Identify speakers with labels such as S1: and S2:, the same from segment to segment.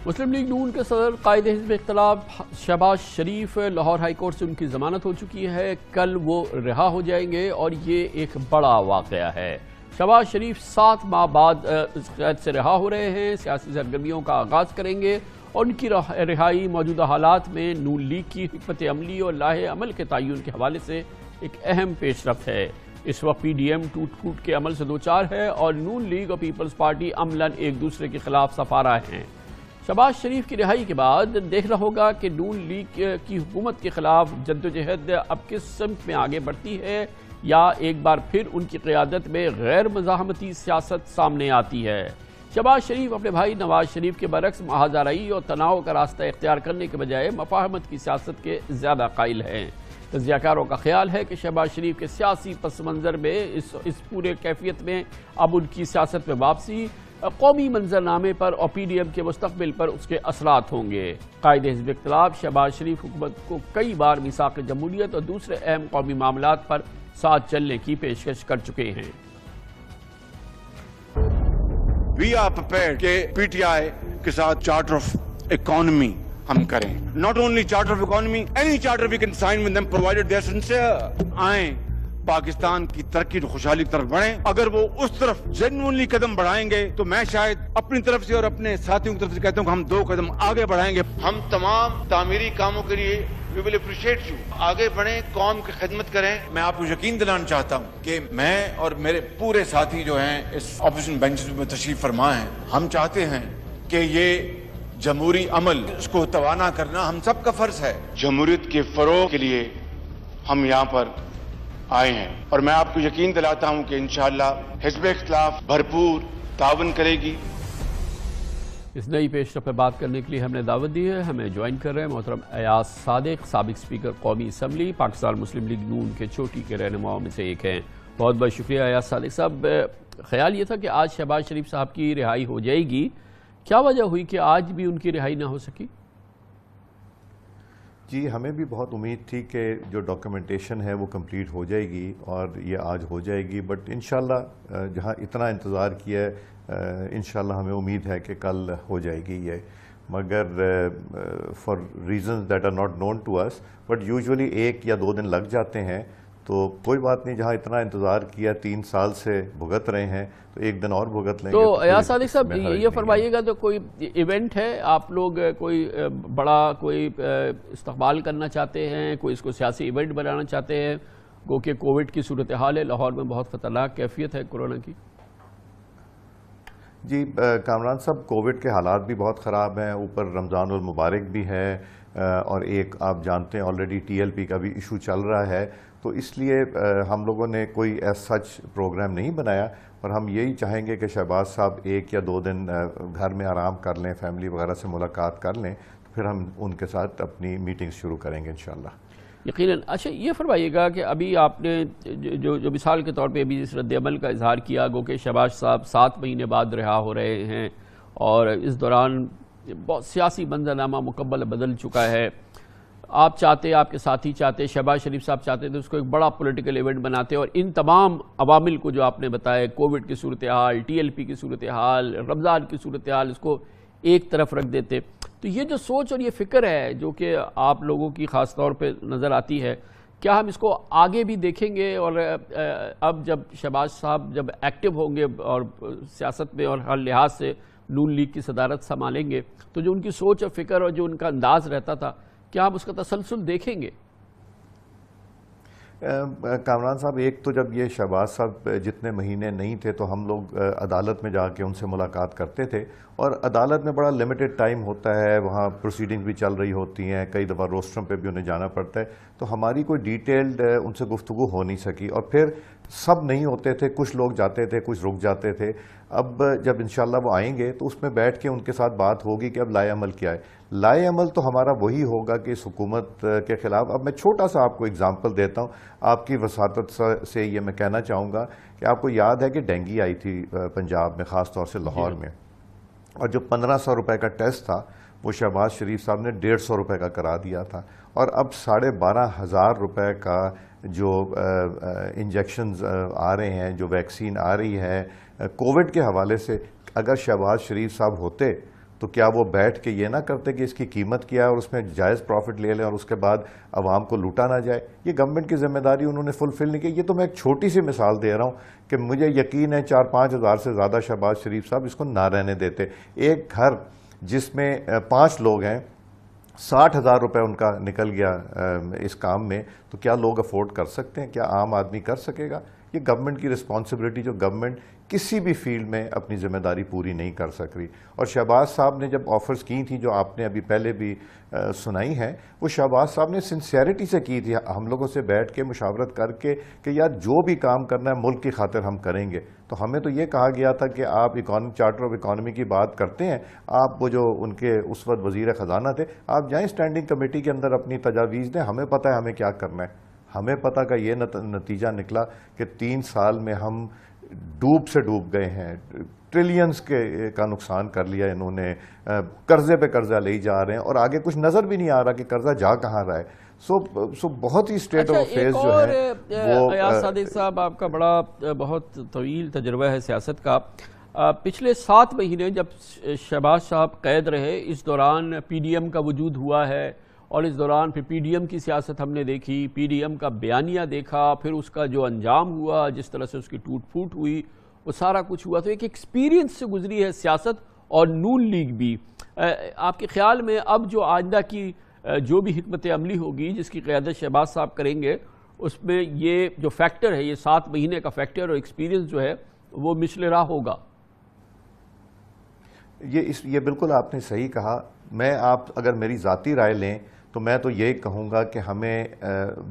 S1: مسلم league نون کے صدر قائد حزب اختلاف شہباز شریف لاہور ہائی کورٹ سے ان کی ضمانت ہو چکی ہے. کل وہ رہا ہو جائیں گے اور یہ ایک بڑا واقعہ ہے. شہباز شریف 7 ماہ بعد قید سے رہا ہو رہے ہیں, سیاسی سرگرمیوں کا آغاز کریں گے اور ان کی رہائی موجودہ حالات میں نون لیگ کی حکمت عملی اور لاہ عمل کے تعین کے حوالے سے ایک اہم پیش رفت ہے. اس وقت پی ڈی ایم ٹوٹ پھوٹ کے عمل سے دوچار ہے اور نون لیگ اور پیپلز پارٹی عملاً ایک دوسرے کے خلاف صفا رہے ہیں. شہباز شریف کی رہائی کے بعد دیکھنا ہوگا کہ نون لیگ کی حکومت کے خلاف جدوجہد اب کس سمت میں آگے بڑھتی ہے یا ایک بار پھر ان کی قیادت میں غیر مزاحمتی سیاست سامنے آتی ہے. شہباز شریف اپنے بھائی نواز شریف کے برعکس محاذ آرائی اور تناؤ کا راستہ اختیار کرنے کے بجائے مفاہمت کی سیاست کے زیادہ قائل ہیں. تجزیہ کاروں کا خیال ہے کہ شہباز شریف کے سیاسی پس منظر میں اس پورے کیفیت میں اب ان کی سیاست میں واپسی قومی منظرنامے پر اور پی ڈی ایم کے مستقبل پر اس کے اثرات ہوں گے. قائد حزب اختلاف شہباز شریف حکومت کو کئی بار میثاق جمہوریت اور دوسرے اہم قومی معاملات پر ساتھ چلنے کی پیشکش کر چکے ہیں.
S2: We are prepared کہ پی ٹی آئی کے ساتھ چارٹر آف اکانومی ہم کریں. Not only charter of economy, any charter we can sign with them provided they are sincere. آئیں پاکستان کی ترقی اور خوشحالی کی طرف بڑھیں. اگر وہ اس طرف جینوئنلی قدم بڑھائیں گے تو میں شاید اپنی طرف سے اور اپنے ساتھیوں کی طرف سے کہتا ہوں کہ ہم 2 قدم آگے بڑھائیں گے. ہم تمام تعمیری کاموں کے لیے we will appreciate you. آگے بڑھیں, قوم کی خدمت کریں. میں آپ کو یقین دلانا چاہتا ہوں کہ میں اور میرے پورے ساتھی جو ہیں اس اپوزیشن بینچز میں تشریف فرما ہیں, ہم چاہتے ہیں کہ یہ جمہوری عمل اس کو توانا کرنا ہم سب کا فرض ہے. جمہوریت کے فروغ کے لیے ہم یہاں پر آئے ہیں اور میں آپ کو یقین دلاتا ہوں کہ انشاءاللہ حزب اختلاف بھرپور تعاون کرے گی.
S1: اس نئی پیش رفت پہ بات کرنے کے لیے ہم نے دعوت دی ہے. ہمیں جوائن کر رہے ہیں محترم ایاز صادق, سابق اسپیکر قومی اسمبلی, پاکستان مسلم لیگ نون کے چوٹی کے رہنماؤں میں سے ایک ہیں. بہت بہت شکریہ ایاز صادق صاحب. خیال یہ تھا کہ آج شہباز شریف صاحب کی رہائی ہو جائے گی, کیا وجہ ہوئی کہ آج بھی ان کی رہائی نہ ہو سکی؟
S3: جی, ہمیں بھی بہت امید تھی کہ جو ڈاکیومنٹیشن ہے وہ کمپلیٹ ہو جائے گی اور یہ آج ہو جائے گی, بٹ انشاءاللہ جہاں اتنا انتظار کیا ہے انشاءاللہ ہمیں امید ہے کہ کل ہو جائے گی یہ, مگر for reasons that are not known to us, but usually 1 یا 2 دن لگ جاتے ہیں. تو کوئی بات نہیں, جہاں اتنا انتظار کیا 3 سال سے بھگت رہے ہیں تو 1 دن اور بھگت لیں گے.
S1: تو ایاز صادق صاحب یہ فرمائیے گا, تو کوئی ایونٹ ہے, آپ لوگ کوئی بڑا کوئی استقبال کرنا چاہتے ہیں, کوئی اس کو سیاسی ایونٹ بنانا چاہتے ہیں, گو کہ کووڈ کی صورتحال ہے لاہور میں, بہت خطرناک کیفیت ہے کورونا کی؟
S3: جی کامران صاحب, کووڈ کے حالات بھی بہت خراب ہیں, اوپر رمضان المبارک بھی ہے اور ایک آپ جانتے ہیں آلریڈی ٹی ایل پی کا بھی ایشو چل رہا ہے, تو اس لیے ہم لوگوں نے کوئی ایز سچ پروگرام نہیں بنایا, اور ہم یہی چاہیں گے کہ شہباز صاحب 1 یا 2 دن گھر میں آرام کر لیں, فیملی وغیرہ سے ملاقات کر لیں, تو پھر ہم ان کے ساتھ اپنی میٹنگ شروع کریں گے انشاءاللہ.
S1: یقیناً. اچھا یہ فرمائیے گا کہ ابھی آپ نے جو مثال کے طور پہ ابھی اس رد عمل کا اظہار کیا, گو کہ شہباز صاحب 7 مہینے بعد رہا ہو رہے ہیں اور اس دوران بہت سیاسی منظرنامہ مکمل بدل چکا ہے. آپ چاہتے, آپ کے ساتھی چاہتے, شہباز شریف صاحب چاہتے تھے اس کو ایک بڑا پولیٹیکل ایونٹ بناتے اور ان تمام عوامل کو جو آپ نے بتایا, کووڈ کی صورتحال, ٹی ایل پی کی صورتحال, رمضان کی صورتحال, اس کو ایک طرف رکھ دیتے. تو یہ جو سوچ اور یہ فکر ہے جو کہ آپ لوگوں کی خاص طور پہ نظر آتی ہے, کیا ہم اس کو آگے بھی دیکھیں گے؟ اور اب جب شہباز صاحب جب ایکٹیو ہوں گے اور سیاست میں اور ہر لحاظ سے نون لیگ کی صدارت سنبھالیں گے, تو جو ان کی سوچ اور فکر اور جو ان کا انداز رہتا تھا, کیا ہم اس کا تسلسل دیکھیں گے؟
S3: کامران صاحب, ایک تو جب یہ شہباز صاحب جتنے مہینے نہیں تھے تو ہم لوگ عدالت میں جا کے ان سے ملاقات کرتے تھے, اور عدالت میں بڑا لمیٹڈ ٹائم ہوتا ہے, وہاں پروسیڈنگ بھی چل رہی ہوتی ہیں, کئی دفعہ روسٹرم پہ بھی انہیں جانا پڑتا ہے, تو ہماری کوئی ڈیٹیلڈ ان سے گفتگو ہو نہیں سکی. اور پھر سب نہیں ہوتے تھے, کچھ لوگ جاتے تھے, کچھ رک جاتے تھے. اب جب انشاءاللہ وہ آئیں گے تو اس میں بیٹھ کے ان کے ساتھ بات ہوگی کہ اب لائے عمل کیا ہے. لائے عمل تو ہمارا وہی ہوگا کہ اس حکومت کے خلاف. اب میں چھوٹا سا آپ کو اگزامپل دیتا ہوں, آپ کی وساطت سے یہ میں کہنا چاہوں گا کہ آپ کو یاد ہے کہ ڈینگی آئی تھی پنجاب میں, خاص طور سے لاہور میں, اور جو 1500 روپے کا ٹیسٹ تھا وہ شہباز شریف صاحب نے 150 روپے کا کرا دیا تھا, اور اب 12,500 روپے کا جو انجیکشنز آ رہے ہیں, جو ویکسین آ رہی ہے کووڈ کے حوالے سے, اگر شہباز شریف صاحب ہوتے تو کیا وہ بیٹھ کے یہ نہ کرتے کہ اس کی قیمت کیا ہے اور اس میں جائز پروفٹ لے لیں اور اس کے بعد عوام کو لوٹا نہ جائے؟ یہ گورنمنٹ کی ذمہ داری انہوں نے فلفل نہیں کی. یہ تو میں ایک چھوٹی سی مثال دے رہا ہوں کہ مجھے یقین ہے 4-5 ہزار سے زیادہ شہباز شریف صاحب اس کو نہ رہنے دیتے. ایک گھر جس میں 5 لوگ ہیں، 60,000 روپے ان کا نکل گیا اس کام میں، تو کیا لوگ افورڈ کر سکتے ہیں؟ کیا عام آدمی کر سکے گا؟ یہ گورنمنٹ کی رسپانسبلٹی، جو گورنمنٹ کسی بھی فیلڈ میں اپنی ذمہ داری پوری نہیں کر سک رہی. اور شہباز صاحب نے جب آفرز کی تھیں جو آپ نے ابھی پہلے بھی سنائی ہیں، وہ شہباز صاحب نے سنسیئرٹی سے کی تھی، ہم لوگوں سے بیٹھ کے مشاورت کر کے کہ یار جو بھی کام کرنا ہے ملک کی خاطر ہم کریں گے. تو ہمیں تو یہ کہا گیا تھا کہ آپ چارٹر آف اکانومی کی بات کرتے ہیں، آپ وہ جو ان کے اس وقت وزیر خزانہ تھے، آپ جائیں اسٹینڈنگ کمیٹی کے اندر اپنی تجاویز دیں، ہمیں پتہ ہے ہمیں کیا کرنا ہے. ہمیں پتہ کا یہ نتیجہ نکلا کہ 3 سال میں ہم ڈوب سے ڈوب گئے ہیں. ٹریلینز کا نقصان کر لیا انہوں نے، قرضے پہ قرضہ لے جا رہے ہیں اور آگے کچھ نظر بھی نہیں آ رہا کہ قرضہ جا کہاں رہا ہے. سو بہت ہی اسٹیٹ آف افیئرز جو ہے وہ
S1: ایاز صادق صاحب، آپ کا بہت طویل تجربہ ہے سیاست کا. پچھلے 7 مہینے جب شہباز صاحب قید رہے، اس دوران پی ڈی ایم کا وجود ہوا ہے اور اس دوران پھر پی ڈی ایم کی سیاست ہم نے دیکھی، پی ڈی ایم کا بیانیہ دیکھا، پھر اس کا جو انجام ہوا، جس طرح سے اس کی ٹوٹ پھوٹ ہوئی، وہ سارا کچھ ہوا. تو ایک ایکسپیرینس سے گزری ہے سیاست اور نون لیگ بھی. آپ کے خیال میں اب جو آئندہ کی جو بھی حکمت عملی ہوگی جس کی قیادت شہباز صاحب کریں گے، اس میں یہ جو فیکٹر ہے، یہ 7 مہینے کا فیکٹر اور ایکسپیرینس جو ہے وہ مثل راہ ہوگا؟
S3: یہ بالکل آپ نے صحیح کہا. میں آپ اگر میری ذاتی رائے لیں تو میں تو یہ کہوں گا کہ ہمیں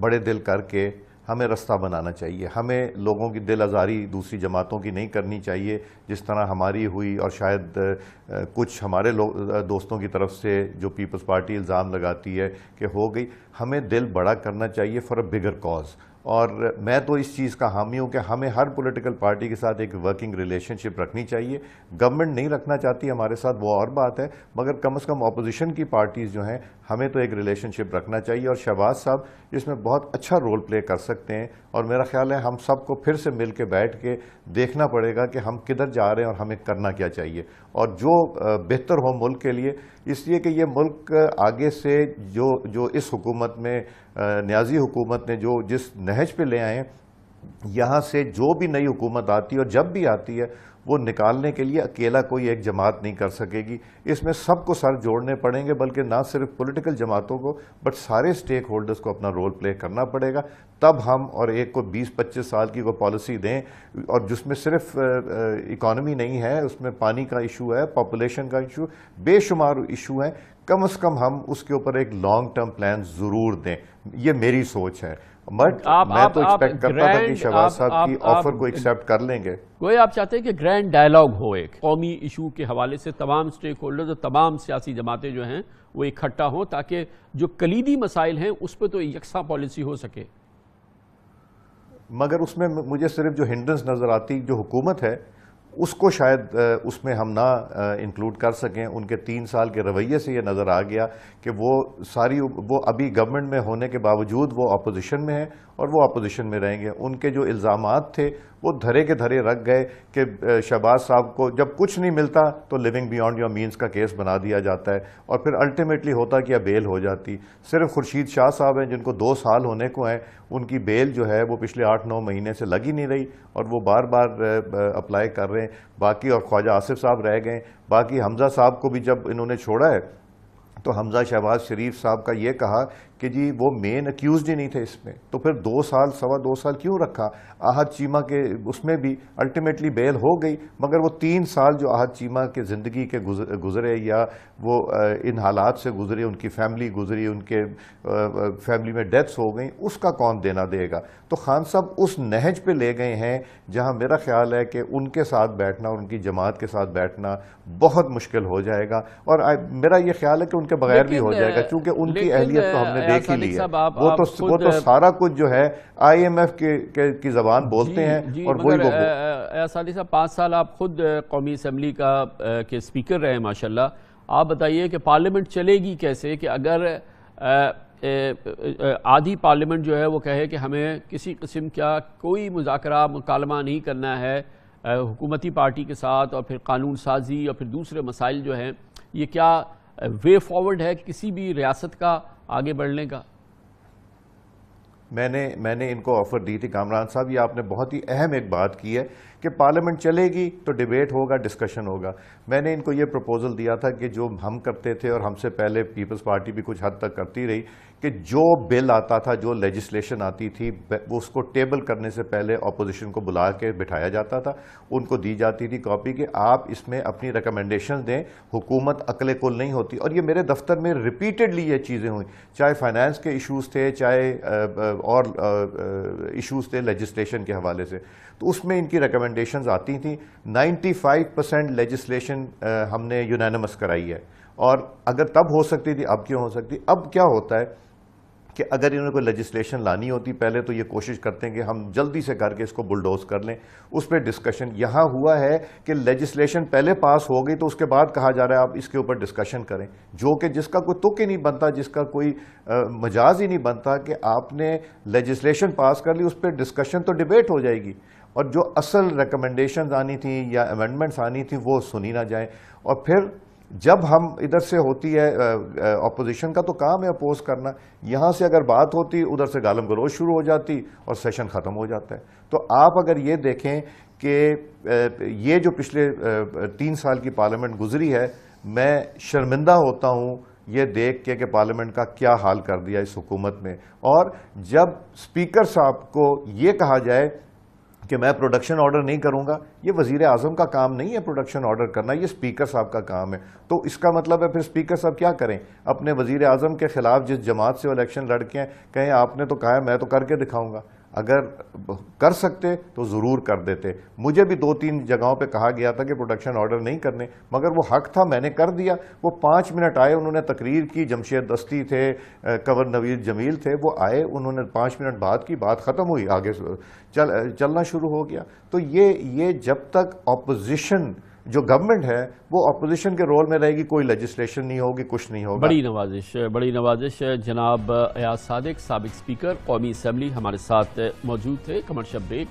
S3: بڑے دل کر کے ہمیں رستہ بنانا چاہیے. ہمیں لوگوں کی دل آزاری دوسری جماعتوں کی نہیں کرنی چاہیے جس طرح ہماری ہوئی، اور شاید کچھ ہمارے دوستوں کی طرف سے جو پیپلز پارٹی الزام لگاتی ہے کہ ہو گئی. ہمیں دل بڑا کرنا چاہیے فار اے بگر کاز. اور میں تو اس چیز کا حامی ہوں کہ ہمیں ہر پولیٹیکل پارٹی کے ساتھ ایک ورکنگ ریلیشن شپ رکھنی چاہیے. گورنمنٹ نہیں رکھنا چاہتی ہمارے ساتھ، وہ اور بات ہے، مگر کم از کم اپوزیشن کی پارٹیز جو ہیں ہمیں تو ایک ریلیشن شپ رکھنا چاہیے. اور شہباز صاحب اس میں بہت اچھا رول پلے کر سکتے ہیں. اور میرا خیال ہے ہم سب کو پھر سے مل کے بیٹھ کے دیکھنا پڑے گا کہ ہم کدھر جا رہے ہیں اور ہمیں کرنا کیا چاہیے، اور جو بہتر ہو ملک کے لیے. اس لیے کہ یہ ملک آگے سے جو اس حکومت میں نیازی حکومت نے جو جس نہج پہ لے آئے ہیں، یہاں سے جو بھی نئی حکومت آتی ہے اور جب بھی آتی ہے وہ نکالنے کے لیے اکیلا کوئی ایک جماعت نہیں کر سکے گی. اس میں سب کو سر جوڑنے پڑیں گے، بلکہ نہ صرف پولیٹیکل جماعتوں کو بٹ سارے سٹیک ہولڈرز کو اپنا رول پلے کرنا پڑے گا. تب ہم اور ایک کو 20-25 سال کی کوئی پالیسی دیں، اور جس میں صرف اکانومی نہیں ہے، اس میں پانی کا ایشو ہے، پاپولیشن کا ایشو، بے شمار ایشو ہیں. کم از کم ہم اس کے اوپر ایک لانگ ٹرم پلان ضرور دیں. یہ میری سوچ ہے. بٹ میں تو ایکسپیکٹ کرتا تھا کہ شہباز صاحب کی آفر کو ایکسیپٹ کر لیں گے.
S1: کوئی آپ چاہتے ہیں کہ گرینڈ ڈائیلاگ ہو ایک قومی ایشو کے حوالے سے، تمام سٹیک ہولڈرز اور تمام سیاسی جماعتیں جو ہیں وہ اکٹھا ہوں، تاکہ جو کلیدی مسائل ہیں اس پہ تو یکساں پالیسی ہو سکے.
S3: مگر اس میں مجھے صرف جو ہنڈرنس نظر آتی جو حکومت ہے اس کو شاید اس میں ہم نہ انکلوڈ کر سکیں. ان کے 3 سال کے رویے سے یہ نظر آ گیا کہ وہ ابھی گورنمنٹ میں ہونے کے باوجود وہ اپوزیشن میں ہیں اور وہ اپوزیشن میں رہیں گے. ان کے جو الزامات تھے وہ دھرے کے دھرے رکھ گئے کہ شہباز صاحب کو جب کچھ نہیں ملتا تو لیونگ بیانڈ یور مینز کا کیس بنا دیا جاتا ہے، اور پھر الٹیمیٹلی ہوتا کیا بیل ہو جاتی. صرف خورشید شاہ صاحب ہیں جن کو 2 سال ہونے کو ہیں، ان کی بیل جو ہے وہ پچھلے 8-9 مہینے سے لگ ہی نہیں رہی اور وہ بار بار اپلائی کر رہے ہیں. باقی اور خواجہ آصف صاحب رہ گئے. باقی حمزہ صاحب کو بھی جب انہوں نے چھوڑا ہے تو حمزہ شہباز شریف صاحب کا یہ کہا کہ جی وہ مین اکیوزڈ ہی نہیں تھے اس میں، تو پھر 2 سال 2.25 سال کیوں رکھا. احد چیمہ کے اس میں بھی الٹیمیٹلی بیل ہو گئی، مگر وہ 3 سال جو احد چیمہ کے زندگی کے گزرے یا وہ ان حالات سے گزرے، ان کی فیملی گزری، ان کے فیملی میں ڈیتھس ہو گئیں، اس کا کون دینا دے گا. تو خان صاحب اس نہج پہ لے گئے ہیں جہاں میرا خیال ہے کہ ان کے ساتھ بیٹھنا اور ان کی جماعت کے ساتھ بیٹھنا بہت مشکل ہو جائے گا. اور میرا یہ خیال ہے کہ ان کے بغیر بھی ہو جائے گا، کیونکہ ان کی اہلیت تو ہم نے دیکھ ہی لی ہے. وہ تو سارا کچھ جو ہے آئی ایم ایف کی زبان بولتے ہیں اور وہی وہ.
S1: ایاز صادق صاحب 5 سال آپ خود قومی اسمبلی کے اسپیکر رہے ماشاءاللہ. آپ بتائیے کہ پارلیمنٹ چلے گی کیسے کہ اگر آدھی پارلیمنٹ جو ہے وہ کہے کہ ہمیں کسی قسم کا کوئی مذاکرہ مکالمہ نہیں کرنا ہے حکومتی پارٹی کے ساتھ، اور پھر قانون سازی اور پھر دوسرے مسائل جو ہیں یہ کیا وے فارورڈ ہے کسی بھی ریاست کا آگے بڑھنے کا؟
S3: میں نے ان کو آفر دی تھی کامران صاحب، یہ آپ نے بہت ہی اہم ایک بات کی ہے کہ پارلیمنٹ چلے گی تو ڈیبیٹ ہوگا، ڈسکشن ہوگا۔ میں نے ان کو یہ پروپوزل دیا تھا کہ جو ہم کرتے تھے اور ہم سے پہلے پیپلز پارٹی بھی کچھ حد تک کرتی رہی، کہ جو بل آتا تھا، جو لیجسلیشن آتی تھی، وہ اس کو ٹیبل کرنے سے پہلے اپوزیشن کو بلا کے بٹھایا جاتا تھا، ان کو دی جاتی تھی کاپی کہ آپ اس میں اپنی ریکمنڈیشن دیں، حکومت عقل کل نہیں ہوتی۔ اور یہ میرے دفتر میں ریپیٹڈلی یہ چیزیں ہوئیں، چاہے فائنانس کے ایشوز تھے، چاہے اور ایشوز تھے لیجسلیشن کے حوالے سے، تو اس میں ان کی ریکمنڈیشنز آتی تھیں۔ 95% لیجسلیشن ہم نے یونینمس کرائی ہے، اور اگر تب ہو سکتی تھی اب کیوں ہو سکتی؟ اب کیا ہوتا ہے کہ اگر انہوں نے کوئی لیجسلیشن لانی ہوتی، پہلے تو یہ کوشش کرتے ہیں کہ ہم جلدی سے کر کے اس کو بلڈوز کر لیں، اس پہ ڈسکشن۔ یہاں ہوا ہے کہ لیجسلیشن پہلے پاس ہو گئی تو اس کے بعد کہا جا رہا ہے آپ اس کے اوپر ڈسکشن کریں، جو کہ جس کا کوئی تک ہی نہیں بنتا، جس کا کوئی مجاز ہی نہیں بنتا کہ آپ نے لیجسلیشن پاس کر لی، اس پہ ڈسکشن تو ڈیبیٹ ہو جائے گی، اور جو اصل ریکمنڈیشنز آنی تھیں یا امینڈمنٹس آنی تھیں وہ سنی نہ جائیں۔ اور پھر جب ہم ادھر سے ہوتی ہے اپوزیشن کا تو کام ہے اپوز کرنا، یہاں سے اگر بات ہوتی ادھر سے گالم گلوچ شروع ہو جاتی اور سیشن ختم ہو جاتا ہے۔ تو آپ اگر یہ دیکھیں کہ یہ جو پچھلے 3 سال کی پارلیمنٹ گزری ہے، میں شرمندہ ہوتا ہوں یہ دیکھ کے کہ پارلیمنٹ کا کیا حال کر دیا اس حکومت میں۔ اور جب اسپیکر صاحب کو یہ کہا جائے کہ میں پروڈکشن آرڈر نہیں کروں گا، یہ وزیر اعظم کا کام نہیں ہے پروڈکشن آرڈر کرنا، یہ اسپیکر صاحب کا کام ہے۔ تو اس کا مطلب ہے پھر اسپیکر صاحب کیا کریں؟ اپنے وزیر اعظم کے خلاف جس جماعت سے وہ الیکشن لڑ کے ہیں، کہیں آپ نے تو کہا ہے میں تو کر کے دکھاؤں گا۔ اگر کر سکتے تو ضرور کر دیتے۔ مجھے بھی 2-3 جگہوں پہ کہا گیا تھا کہ پروڈکشن آرڈر نہیں کرنے، مگر وہ حق تھا، میں نے کر دیا۔ وہ 5 منٹ آئے، انہوں نے تقریر کی، جمشید دستی تھے، کنور نوید جمیل تھے، وہ آئے، انہوں نے 5 منٹ بات کی، بات ختم ہوئی، آگے چلنا شروع ہو گیا۔ تو یہ جب تک اپوزیشن جو گورنمنٹ ہے وہ اپوزیشن کے رول میں رہے گی، کوئی لیجسلیشن نہیں ہوگی، کچھ نہیں ہوگا۔
S1: بڑی نوازش جناب ایاز صادق، سابق اسپیکر قومی اسمبلی ہمارے ساتھ موجود تھے۔ Commercial break.